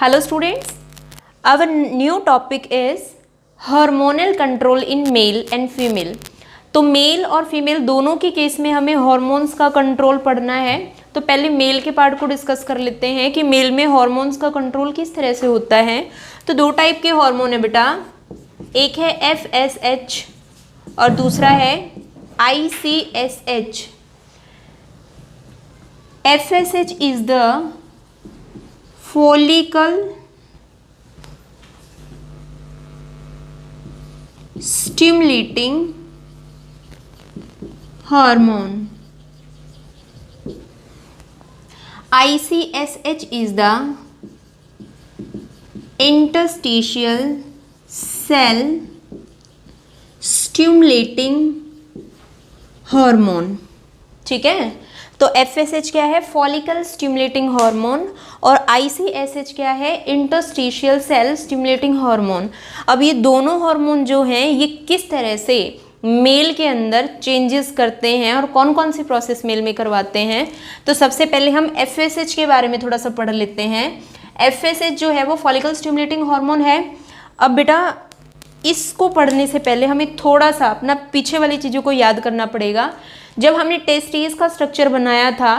Hello students, our new topic is hormonal control in male and female। तो mail और female दोनों के case में हमें हॉर्मोन्स का कंट्रोल पढ़ना है। तो पहले मेल के पार्ट को डिस्कस कर लेते हैं कि मेल में हॉर्मोन्स का कंट्रोल किस तरह से होता है। तो दो टाइप के हार्मोन है बेटा, एक है FSH और दूसरा है ICSH। FSH is the follicle stimulating hormone। ICSH is the interstitial cell stimulating hormone। ठीक है, तो FSH क्या है, फॉलिकल स्टिमुलेटिंग हार्मोन, और ICSH क्या है, इंटरस्टिशियल सेल स्टिमुलेटिंग हार्मोन। अब ये दोनों हार्मोन जो हैं ये किस तरह से मेल के अंदर चेंजेस करते हैं और कौन कौन सी प्रोसेस मेल में करवाते हैं। तो सबसे पहले हम FSH के बारे में थोड़ा सा पढ़ लेते हैं। FSH जो है वो फॉलिकल स्टिमुलेटिंग हार्मोन है। अब बेटा इसको पढ़ने से पहले हमें थोड़ा सा अपना पीछे वाली चीज़ों को याद करना पड़ेगा। जब हमने टेस्टिस का स्ट्रक्चर बनाया था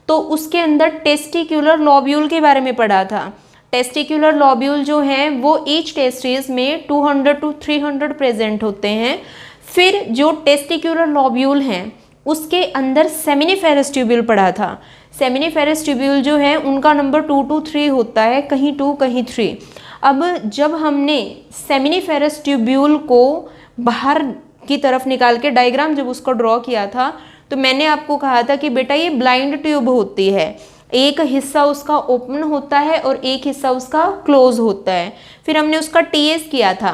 तो उसके अंदर टेस्टिक्युलर लॉब्यूल के बारे में पढ़ा था। टेस्टिक्युलर लॉब्यूल जो हैं वो ईच टेस्टिस में 200 to 300 प्रेजेंट होते हैं। फिर जो टेस्टिक्युलर लॉब्यूल हैं उसके अंदर सेमिनिफेरस ट्यूब्यूल पढ़ा था। सेमिनिफेरस ट्यूब्यूल जो है उनका नंबर 2 to 3 होता है, कहीं 2 कहीं 3। अब जब हमने सेमिनिफेरस ट्यूब्यूल को बाहर की तरफ निकाल के डायग्राम जब उसको ड्रॉ किया था तो मैंने आपको कहा था कि बेटा ये ब्लाइंड ट्यूब होती है, एक हिस्सा उसका ओपन होता है और एक हिस्सा उसका क्लोज होता है। फिर हमने उसका TS किया था।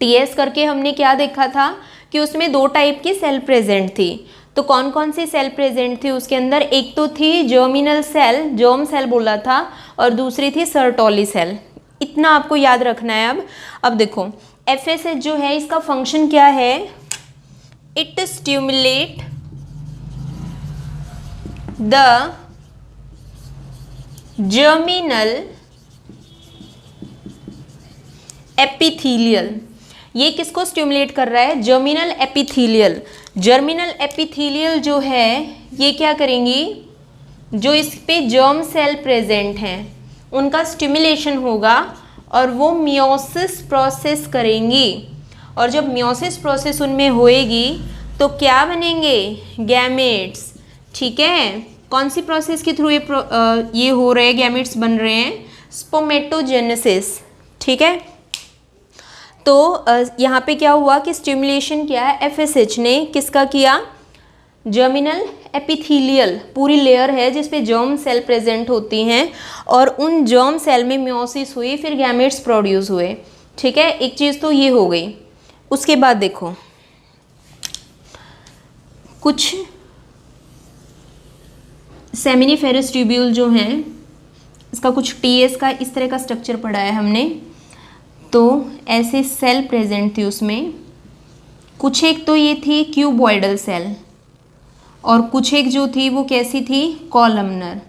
TS करके हमने क्या देखा था कि उसमें दो टाइप की सेल प्रेजेंट थी। तो कौन कौन सी सेल प्रेजेंट थी उसके अंदर, एक तो थी जर्मिनल सेल, जर्म सेल बोला था, और दूसरी थी सर्टोली सेल। इतना आपको याद रखना है। अब देखो FSH जो है इसका फंक्शन क्या है, it stimulate the germinal epithelial. ये किसको स्टिमुलेट कर रहा है, जर्मिनल एपिथेलियल। जर्मिनल एपिथेलियल जो है ये क्या करेंगी, जो इस पे जर्म सेल प्रेजेंट हैं उनका स्टिमुलेशन होगा और वो मियोसिस प्रोसेस करेंगी। और जब मियोसिस प्रोसेस उनमें होएगी तो क्या बनेंगे, गैमेट्स। ठीक है, कौन सी प्रोसेस के थ्रू ये हो रहे हैं, गैमेट्स बन रहे हैं, स्पोमेटोजेनेसिस। ठीक है, तो यहाँ पे क्या हुआ कि स्टिमुलेशन किया है FSH ने, किसका किया, जर्मिनल एपिथेलियल पूरी लेयर है जिस पे जर्म सेल प्रेजेंट होती हैं और उन जर्म सेल में मियोसिस हुई, फिर गैमेट्स प्रोड्यूस हुए। ठीक है, एक चीज़ तो ये हो गई। उसके बाद देखो कुछ सेमिनिफेरस ट्यूब्यूल जो हैं इसका कुछ TS का इस तरह का स्ट्रक्चर पढ़ा है हमने। तो ऐसे सेल प्रेजेंट थी उसमें, कुछ एक तो ये थी क्यूबॉइडल सेल और कुछ एक जो थी वो कैसी थी, कॉलमनर।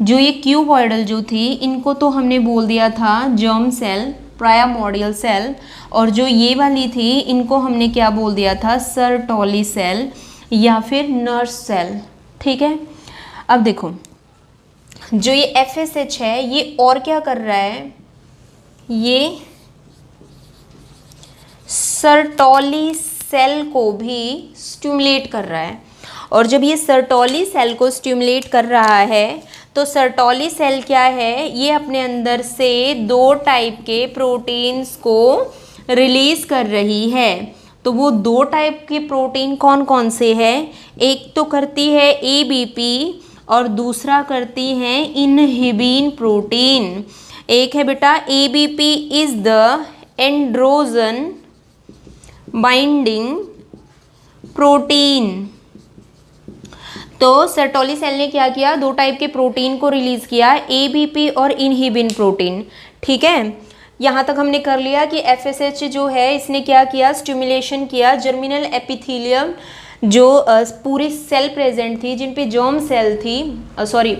जो ये क्यूबॉइडल जो थी इनको तो हमने बोल दिया था जर्म सेल, प्राइमोर्डियल सेल, और जो ये वाली थी इनको हमने क्या बोल दिया था, सर्टोली सेल या फिर नर्स सेल। ठीक है, अब देखो जो ये FSH है ये और क्या कर रहा है, ये सर्टोली सेल को भी स्टिमुलेट कर रहा है। और जब ये सर्टोली सेल को स्टिमुलेट कर रहा है तो सर्टोली सेल क्या है, ये अपने अंदर से दो टाइप के प्रोटीन्स को रिलीज कर रही है। तो वो दो टाइप के प्रोटीन कौन कौन से हैं, एक तो करती है ABP और दूसरा करती है इनहिबिन प्रोटीन। एक है बेटा ABP is the androgen binding protein. तो सर्टोली सेल ने क्या किया, दो टाइप के प्रोटीन को रिलीज किया, ABP और इनहिबिन प्रोटीन। ठीक है, यहाँ तक हमने कर लिया कि FSH जो है इसने क्या किया, स्टिमुलेशन किया जर्मिनल एपिथेलियम जो पूरी सेल प्रेजेंट थी जिन पे जर्म सेल थी,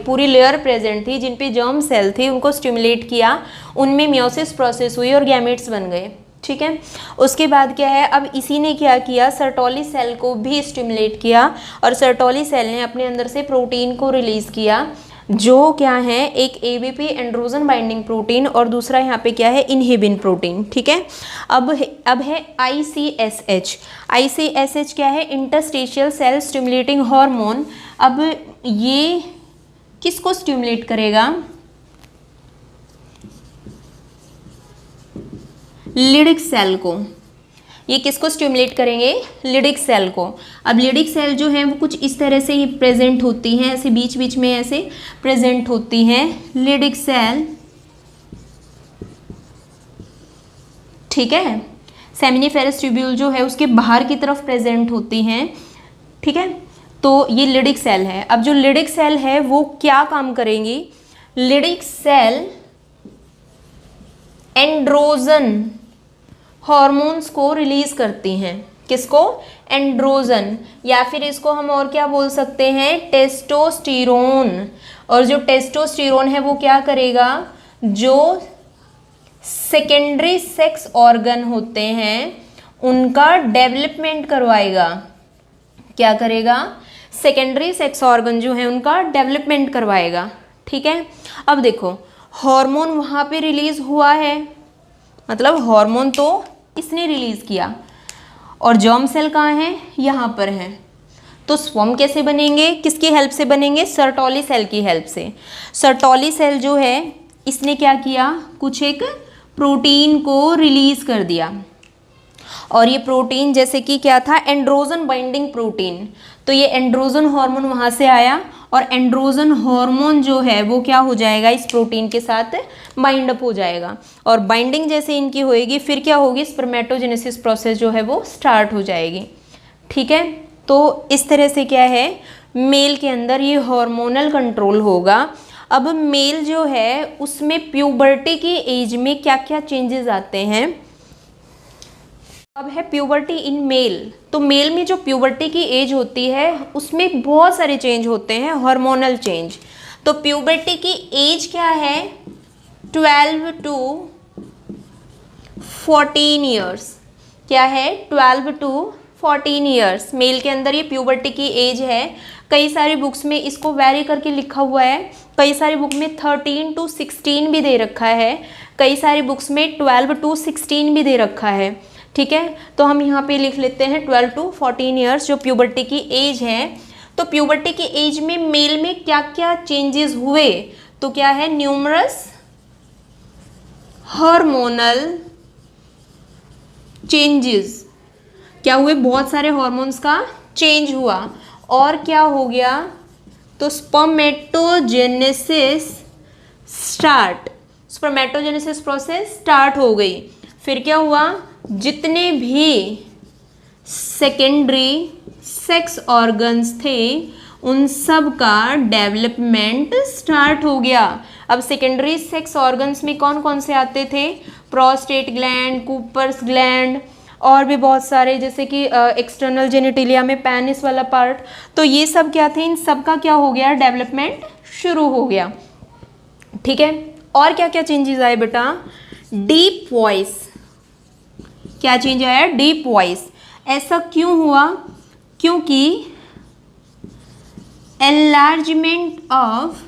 पूरी लेयर प्रेजेंट थी जिन पे जर्म सेल थी, उनको स्टिमुलेट किया, उनमें मियोसिस प्रोसेस हुई और गैमेट्स बन गए। ठीक है, उसके बाद क्या है, अब इसी ने क्या किया, सर्टोली सेल को भी स्टिमुलेट किया और सर्टोली सेल ने अपने अंदर से प्रोटीन को रिलीज़ किया, जो क्या है, एक एबीपी एंड्रोजन बाइंडिंग प्रोटीन और दूसरा यहाँ पे क्या है, इनहिबिन प्रोटीन। ठीक है, अब है ICSH। ICSH क्या है, इंटरस्टिशियल सेल स्टिमुलेटिंग हार्मोन। अब ये किसको स्टिमुलेट करेगा, लिडिक सेल को। ये किसको स्टिमुलेट करेंगे, लिडिक सेल को। अब लिडिक सेल जो है वो कुछ इस तरह से ही प्रेजेंट होती हैं, ऐसे बीच बीच में ऐसे प्रेजेंट होती हैं लिडिक सेल। ठीक है, सेमिनिफेरस ट्यूब्यूल जो है उसके बाहर की तरफ प्रेजेंट होती हैं। ठीक है, तो ये लिडिक सेल है। अब जो लिडिक सेल है वो क्या काम करेंगी, लिडिक सेल एंड्रोजन हॉर्मोन्स को रिलीज करती हैं। किसको, एंड्रोजन, या फिर इसको हम और क्या बोल सकते हैं, टेस्टोस्टेरोन। और जो टेस्टोस्टेरोन है वो क्या करेगा, जो सेकेंडरी सेक्स ऑर्गन होते हैं उनका डेवलपमेंट करवाएगा। क्या करेगा, सेकेंडरी सेक्स ऑर्गन जो है उनका डेवलपमेंट करवाएगा। ठीक है, अब देखो हार्मोन वहाँ पे रिलीज हुआ है, मतलब हार्मोन तो इसने रिलीज किया, और जर्म सेल कहाँ है, यहाँ पर है। तो स्पर्म कैसे बनेंगे, किसकी हेल्प से बनेंगे, सर्टोली सेल की हेल्प से। सर्टोली सेल जो है इसने क्या किया, कुछ एक प्रोटीन को रिलीज कर दिया, और ये प्रोटीन जैसे कि क्या था, एंड्रोजन बाइंडिंग प्रोटीन। तो ये एंड्रोजन हार्मोन वहाँ से आया, और एंड्रोजन हार्मोन जो है वो क्या हो जाएगा, इस प्रोटीन के साथ बाइंड अप हो जाएगा, और बाइंडिंग जैसे इनकी होएगी फिर क्या होगी, स्पर्मेटोजेनेसिस प्रोसेस जो है वो स्टार्ट हो जाएगी। ठीक है, तो इस तरह से क्या है, मेल के अंदर ये हार्मोनल कंट्रोल होगा। अब मेल जो है उसमें प्यूबर्टी की एज में क्या क्या चेंजेस आते हैं। अब है प्यूबर्टी इन मेल। तो मेल में जो प्यूबर्टी की एज होती है उसमें बहुत सारे चेंज होते हैं, हार्मोनल चेंज। तो प्यूबर्टी की एज क्या है, 12 to 14 ईयर्स। क्या है, 12 to 14 ईयर्स मेल के अंदर ये प्यूबर्टी की एज है। कई सारी बुक्स में इसको वेरी करके लिखा हुआ है, कई सारी बुक में 13 to 16 भी दे रखा है, कई सारी बुक्स में 12 to 16 भी दे रखा है। ठीक है, तो हम यहाँ पे लिख लेते हैं 12 to 14 ईयर्स जो प्यूबर्टी की एज है। तो प्यूबर्टी की एज में मेल में क्या क्या चेंजेस हुए, तो क्या है, न्यूमरस हार्मोनल चेंजेस। क्या हुए, बहुत सारे हार्मोन्स का चेंज हुआ, और क्या हो गया, तो spermatogenesis start, spermatogenesis process start हो गई। फिर क्या हुआ, जितने भी सेकेंडरी सेक्स ऑर्गन्स थे उन सब का डेवलपमेंट स्टार्ट हो गया। अब सेकेंडरी सेक्स ऑर्गन्स में कौन कौन से आते थे, प्रोस्टेट ग्लैंड, कूपर्स ग्लैंड, और भी बहुत सारे, जैसे कि एक्सटर्नल जेनिटिलिया में पेनिस वाला पार्ट। तो ये सब क्या थे, इन सब का क्या हो गया, डेवलपमेंट शुरू हो गया। ठीक है, और क्या क्या चेंजेस आए बेटा, डीप वॉइस। क्या चेंज आया, डीप वॉइस। ऐसा क्यों हुआ, क्योंकि enlargement of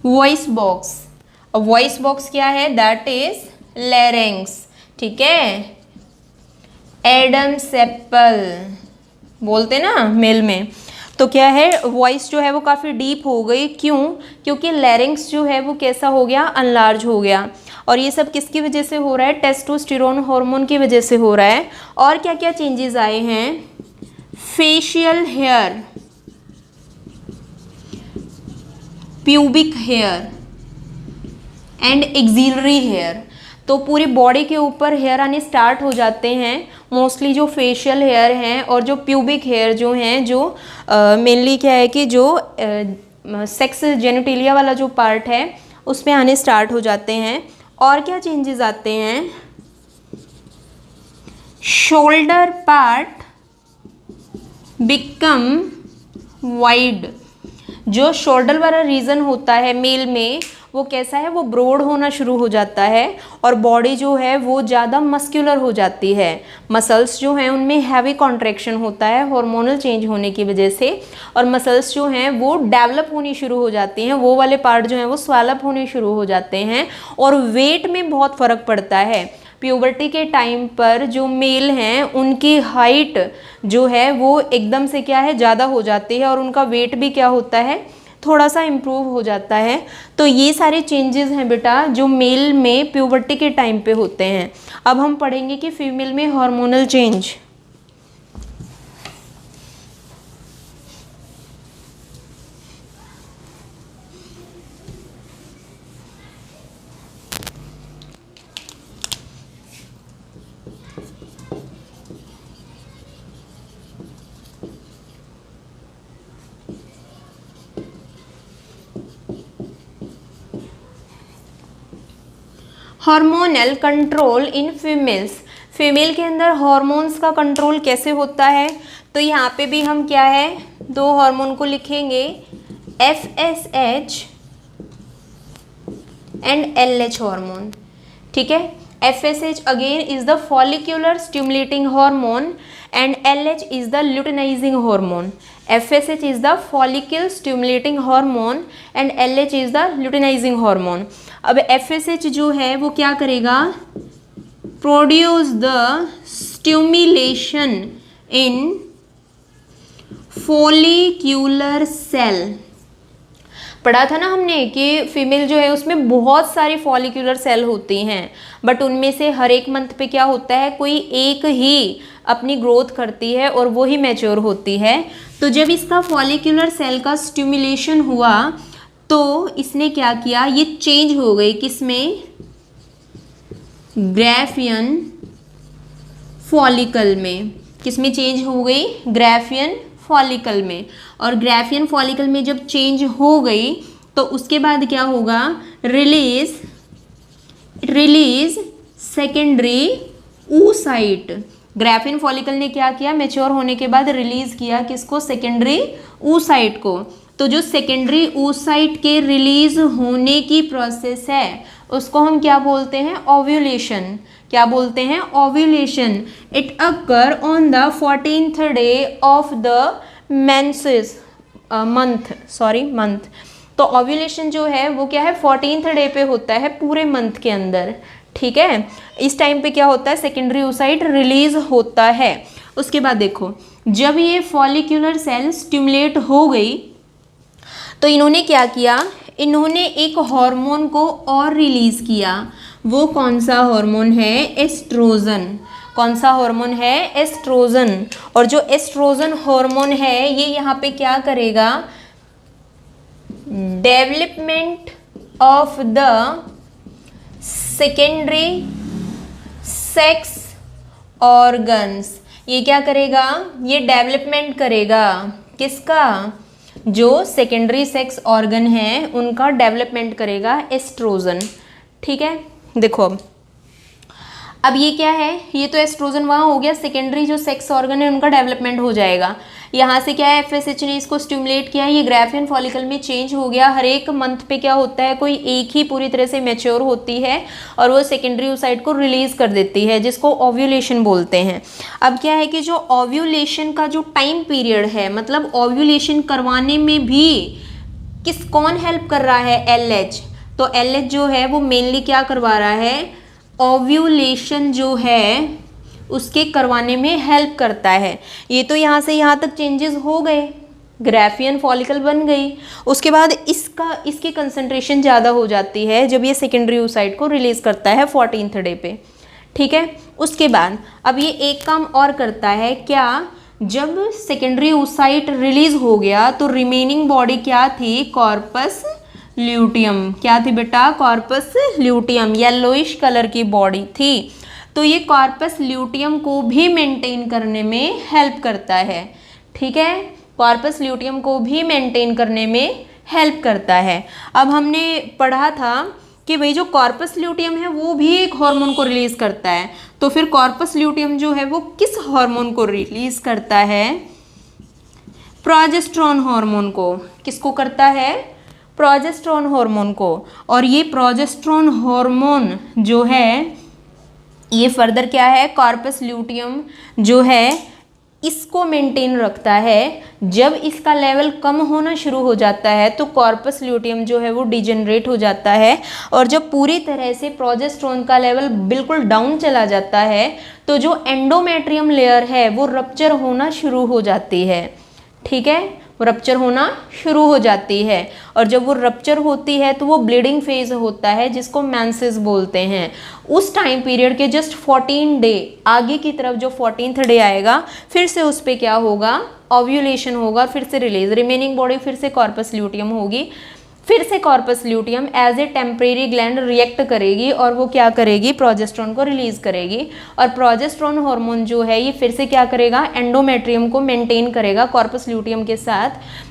voice box. Voice box क्या है, दैट इज लैरिंक्स। ठीक है, एडम सेप्पल बोलते ना मेल में। तो क्या है, वॉइस जो है वो काफ़ी डीप हो गई। क्यों, क्योंकि लैरिंक्स जो है वो कैसा हो गया, अनलार्ज हो गया। और ये सब किसकी वजह से हो रहा है, टेस्टोस्टेरोन हार्मोन की वजह से हो रहा है। और क्या क्या चेंजेस आए हैं, facial hair, pubic hair and axillary hair. तो पूरी बॉडी के ऊपर हेयर आने स्टार्ट हो जाते हैं, मोस्टली जो फेशियल हेयर हैं और जो प्यूबिक हेयर जो हैं, जो मेनली क्या है कि जो सेक्स जेनिटिलिया वाला जो पार्ट है उसमें आने स्टार्ट हो जाते हैं। और क्या चेंजेस आते हैं, शोल्डर पार्ट बिकम वाइड। जो शोल्डर वाला रीजन होता है मेल में वो कैसा है, वो ब्रॉड होना शुरू हो जाता है और बॉडी जो है वो ज़्यादा मस्क्यूलर हो जाती है। मसल्स जो हैं उनमें हैवी कॉन्ट्रैक्शन होता है हार्मोनल चेंज होने की वजह से, और मसल्स जो हैं वो डेवलप होनी शुरू हो जाती हैं, वो वाले पार्ट जो हैं वो स्वैलअप होने शुरू हो जाते हैं और वेट में बहुत फ़र्क पड़ता है। प्यूबर्टी के टाइम पर जो मेल हैं उनकी हाइट जो है वो एकदम से क्या है, ज़्यादा हो जाती है और उनका वेट भी क्या होता है, थोड़ा सा इम्प्रूव हो जाता है। तो ये सारे चेंजेस हैं बेटा जो मेल में प्यूबर्टी के टाइम पे होते हैं। अब हम पढ़ेंगे कि फीमेल में hormonal change. Hormonal control in females. Female के अंदर हार्मोन्स का कंट्रोल कैसे होता है, तो यहाँ पे भी हम क्या है, दो हार्मोन को लिखेंगे, FSH एंड LH हार्मोन। ठीक है, FSH again is the follicular stimulating hormone and LH is the luteinizing hormone. FSH is the follicle stimulating hormone and LH is the luteinizing hormone। अब FSH जो है वो क्या करेगा, produce the stimulation in follicular cell. पढ़ा था ना हमने कि फीमेल जो है उसमें बहुत सारी फॉलिक्यूलर सेल होती हैं, बट उनमें से हर एक मंथ पे क्या होता है, कोई एक ही अपनी ग्रोथ करती है और वो ही मैच्योर होती है। तो जब इसका फॉलिक्यूलर सेल का स्टिमुलेशन हुआ तो इसने क्या किया, ये चेंज हो गई किसमें, ग्राफियन फॉलिकल में। किसमें चेंज हो गई, ग्राफियन फॉलिकल में। और ग्राफियन फॉलिकल में जब चेंज हो गई तो उसके बाद क्या होगा, release secondary oocyte। Graafian follicle ने क्या किया, मैच्योर होने के बाद रिलीज किया किसको, सेकेंडरी oocyte को। तो जो सेकेंडरी oocyte के रिलीज होने की प्रोसेस है उसको हम क्या बोलते हैं, ओव्यूलेशन। क्या बोलते हैं, ovulation. It occur on the 14th day of the menses month. तो ओव्यूलेशन जो है वो क्या है, 14th डे पे होता है पूरे मंथ के अंदर। ठीक है, इस टाइम पे क्या होता है, सेकेंडरी oocyte रिलीज होता है। उसके बाद देखो, जब ये फॉलिक्यूलर सेल स्टिमुलेट हो गई तो इन्होंने क्या किया, इन्होंने एक हार्मोन को और रिलीज किया। वो कौन सा हार्मोन है, एस्ट्रोजन। कौन सा हार्मोन है, एस्ट्रोजन। और जो एस्ट्रोजन हार्मोन है ये यहाँ पे क्या करेगा, development of the secondary sex organs. ये क्या करेगा, ये डेवलपमेंट करेगा किसका, जो सेकेंडरी सेक्स ऑर्गन है उनका डेवलपमेंट करेगा एस्ट्रोजन। ठीक है, देखो अब ये क्या है, ये तो एस्ट्रोजन वहाँ हो गया, सेकेंडरी जो सेक्स ऑर्गन है उनका डेवलपमेंट हो जाएगा। यहाँ से क्या है, FSH ने इसको स्टिमुलेट किया, ये ग्राफियन फॉलिकल में चेंज हो गया। हर एक मंथ पे क्या होता है, कोई एक ही पूरी तरह से मैच्योर होती है और वो सेकेंडरी oocyte को रिलीज कर देती है, जिसको ओव्यूलेशन बोलते हैं। अब क्या है कि जो ओव्यूलेशन का जो टाइम पीरियड है, मतलब ओव्यूलेशन करवाने में भी कौन हेल्प कर रहा है, LH। तो LH जो है वो मेनली क्या करवा रहा है, ओव्यूलेशन जो है उसके करवाने में हेल्प करता है। ये तो यहाँ से यहाँ तक चेंजेस हो गए, ग्राफियन फॉलिकल बन गई। उसके बाद इसकी कंसंट्रेशन ज़्यादा हो जाती है जब ये सेकेंडरी oocyte को रिलीज करता है 14th डे पे। ठीक है, उसके बाद अब ये एक काम और करता है क्या, जब सेकेंडरी oocyte रिलीज हो गया तो रिमेनिंग बॉडी क्या थी, कॉर्पस ल्यूटियम। क्या थी बेटा, कॉर्पस ल्यूटियम, येलोइश कलर की बॉडी थी। तो ये कॉर्पस ल्यूटियम को भी मेंटेन करने में हेल्प करता है। ठीक है, कॉर्पस ल्यूटियम को भी मेंटेन करने में हेल्प करता है। अब हमने पढ़ा था कि भाई जो कॉर्पस ल्यूटियम है वो भी एक हार्मोन को रिलीज करता है। तो फिर कॉर्पस ल्यूटियम जो है वो किस हार्मोन को रिलीज करता है, प्रोजेस्टेरॉन हार्मोन को। किसको करता है? प्रोजेस्टेरॉन हार्मोन को। और ये प्रोजेस्टेरॉन हार्मोन जो है ये फर्दर क्या है, कॉर्पस ल्यूटियम जो है इसको मेंटेन रखता है। जब इसका लेवल कम होना शुरू हो जाता है तो कॉर्पस ल्यूटियम जो है वो डिजेनरेट हो जाता है, और जब पूरी तरह से प्रोजेस्टेरॉन का लेवल बिल्कुल डाउन चला जाता है तो जो एंडोमेट्रियम लेयर है वो रप्चर होना शुरू हो जाती है। ठीक है, वो रप्चर होना शुरू हो जाती है, और जब वो रप्चर होती है तो वो ब्लीडिंग फेज होता है जिसको मेंसेस बोलते हैं। उस टाइम पीरियड के जस्ट 14 डे आगे की तरफ जो 14th डे आएगा फिर से उस पर क्या होगा, ओव्यूलेशन होगा, फिर से रिलीज, रिमेनिंग बॉडी फिर से कॉर्पस ल्यूटियम होगी। फिर से corpus luteum as a temporary gland react करेगी और वो क्या करेगी, प्रोजेस्टेरॉन को रिलीज करेगी। और प्रोजेस्टेरॉन हार्मोन जो है ये फिर से क्या करेगा, एंडोमेट्रियम को मेंटेन करेगा कॉर्पस ल्यूटियम के साथ।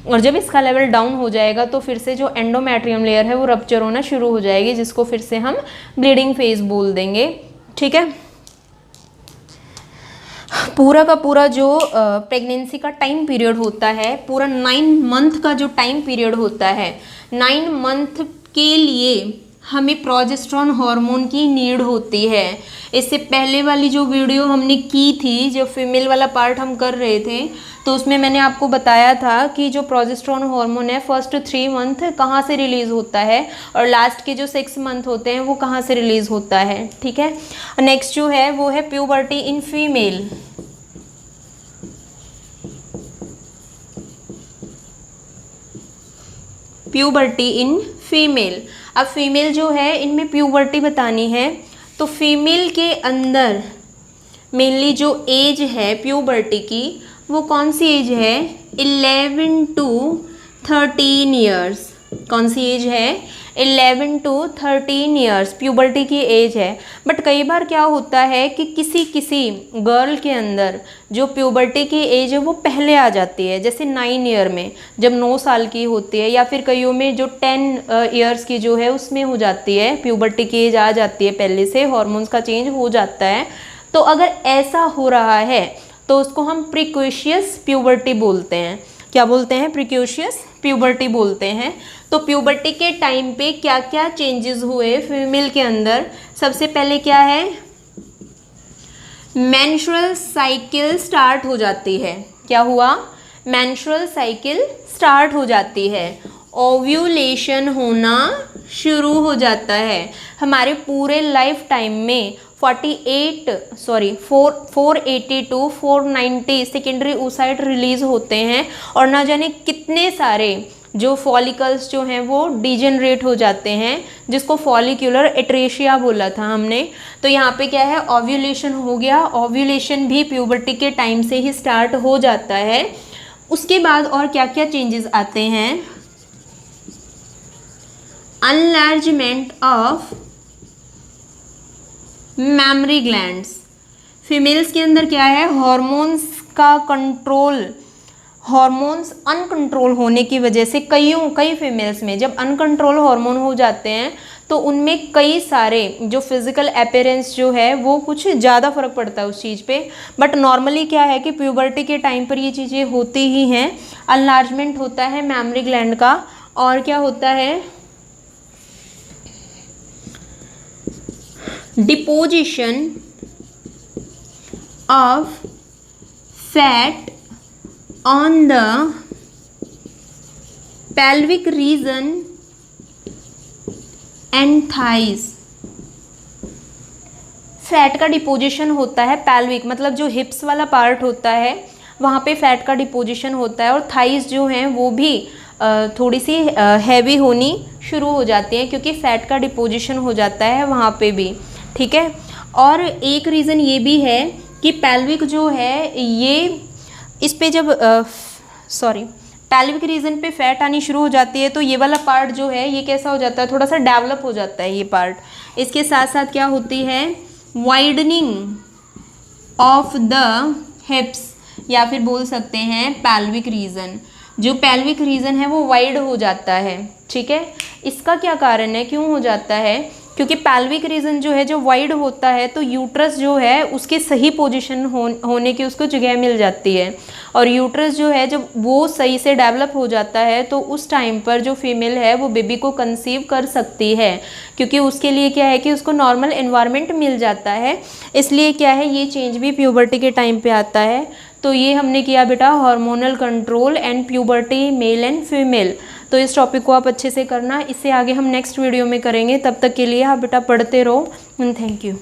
और जब इसका लेवल डाउन हो जाएगा तो फिर से जो एंडोमेट्रियम लेयर है वो रप्चर होना शुरू हो जाएगी, जिसको फिर से हम ब्लीडिंग फेज बोल देंगे। ठीक है, पूरा का पूरा जो प्रेगनेंसी का टाइम पीरियड होता है, पूरा 9 मंथ का जो टाइम पीरियड होता है, 9 मंथ के लिए हमें प्रोजेस्टेरॉन हार्मोन की नीड होती है। इससे पहले वाली जो वीडियो हमने की थी, जो फीमेल वाला पार्ट हम कर रहे थे, तो उसमें मैंने आपको बताया था कि जो प्रोजेस्टेरॉन हार्मोन है फर्स्ट 3 मंथ कहाँ से रिलीज़ होता है और लास्ट के जो 6 मंथ होते हैं वो कहाँ से रिलीज़ होता है। ठीक है, नेक्स्ट जो है वो है puberty in female. Puberty in female. अब फीमेल जो है इनमें प्यूबर्टी बतानी है, तो फीमेल के अंदर मेनली जो एज है प्यूबर्टी की वो कौन सी एज है, 11 to 13 ईयर्स। कौन सी एज है, 11 to 13 ईयर्स प्यूबर्टी की एज है। बट कई बार क्या होता है कि किसी गर्ल के अंदर जो प्यूबर्टी की एज है वो पहले आ जाती है, जैसे 9 ईयर में जब 9 साल की होती है, या फिर कईयों में जो 10 ईयर्स की जो है उसमें हो जाती है, प्यूबर्टी की एज आ जाती है पहले से, हार्मोन्स का चेंज हो जाता है। तो अगर ऐसा हो रहा है तो उसको हम प्रिकॉशियस प्यूबर्टी बोलते हैं। क्या बोलते हैं, प्रिकॉशियस प्यूबर्टी बोलते हैं। तो प्यूबर्टी के टाइम पे क्या क्या चेंजेस हुए फीमेल के अंदर, सबसे पहले क्या है, मेंस्ट्रुअल साइकिल स्टार्ट हो जाती है। क्या हुआ, मेंस्ट्रुअल साइकिल स्टार्ट हो जाती है, ओव्यूलेशन होना शुरू हो जाता है। हमारे पूरे लाइफ टाइम में 482 490 सेकेंडरी oocyte रिलीज होते हैं, और ना जाने कितने सारे जो फॉलिकल्स जो हैं वो डिजेनरेट हो जाते हैं, जिसको फॉलिक्यूलर एट्रेशिया बोला था हमने। तो यहाँ पे क्या है, ओव्यूलेशन हो गया। ओव्यूलेशन भी प्यूबर्टी के टाइम से ही स्टार्ट हो जाता है। उसके बाद और क्या क्या चेंजेस आते हैं, अनलार्जमेंट ऑफ मैमरी ग्लैंड्स। फीमेल्स के अंदर क्या है, हार्मोन्स का कंट्रोल, हार्मोन्स अनकंट्रोल होने की वजह से कई फीमेल्स में जब अनकंट्रोल हार्मोन हो जाते हैं तो उनमें कई सारे जो फिजिकल अपीयरेंस जो है वो कुछ ज़्यादा फर्क पड़ता है उस चीज़ पे। बट नॉर्मली क्या है कि प्यूबर्टी के टाइम पर ये चीज़ें होती ही हैं। अनलार्जमेंट होता है मैमरी ग्लैंड का, और क्या होता है, deposition of fat on the pelvic region and thighs. Fat का डिपोजिशन होता है पैल्विक, मतलब जो हिप्स वाला पार्ट होता है वहाँ पे फैट का डिपोजिशन होता है, और थाइज जो हैं वो भी थोड़ी सी हैवी होनी शुरू हो जाती हैं क्योंकि फैट का डिपोजिशन हो जाता है वहाँ पे भी। ठीक है, और एक रीज़न ये भी है कि पैल्विक जो है ये इस पे जब पैल्विक रीजन पे फैट आनी शुरू हो जाती है तो ये वाला पार्ट जो है ये कैसा हो जाता है, थोड़ा सा डेवलप हो जाता है ये पार्ट। इसके साथ साथ क्या होती है, वाइडनिंग ऑफ द हिप्स, या फिर बोल सकते हैं पैल्विक रीजन। जो पैल्विक रीजन है वो वाइड हो जाता है। ठीक है, इसका क्या कारण है, क्यों हो जाता है, क्योंकि पैल्विक रीजन जो है जो वाइड होता है तो यूट्रस जो है उसके सही पोजीशन होने की उसको जगह मिल जाती है। और यूट्रस जो है जब वो सही से डेवलप हो जाता है तो उस टाइम पर जो फीमेल है वो बेबी को कंसीव कर सकती है, क्योंकि उसके लिए क्या है कि उसको नॉर्मल एनवायरनमेंट मिल जाता है। इसलिए क्या है ये चेंज भी प्यूबर्टी के टाइम पे आता है। तो ये हमने किया बेटा hormonal control and puberty male and female. तो इस टॉपिक को आप अच्छे से करना, इससे आगे हम नेक्स्ट वीडियो में करेंगे। तब तक के लिए आप बेटा पढ़ते रहो। Thank you.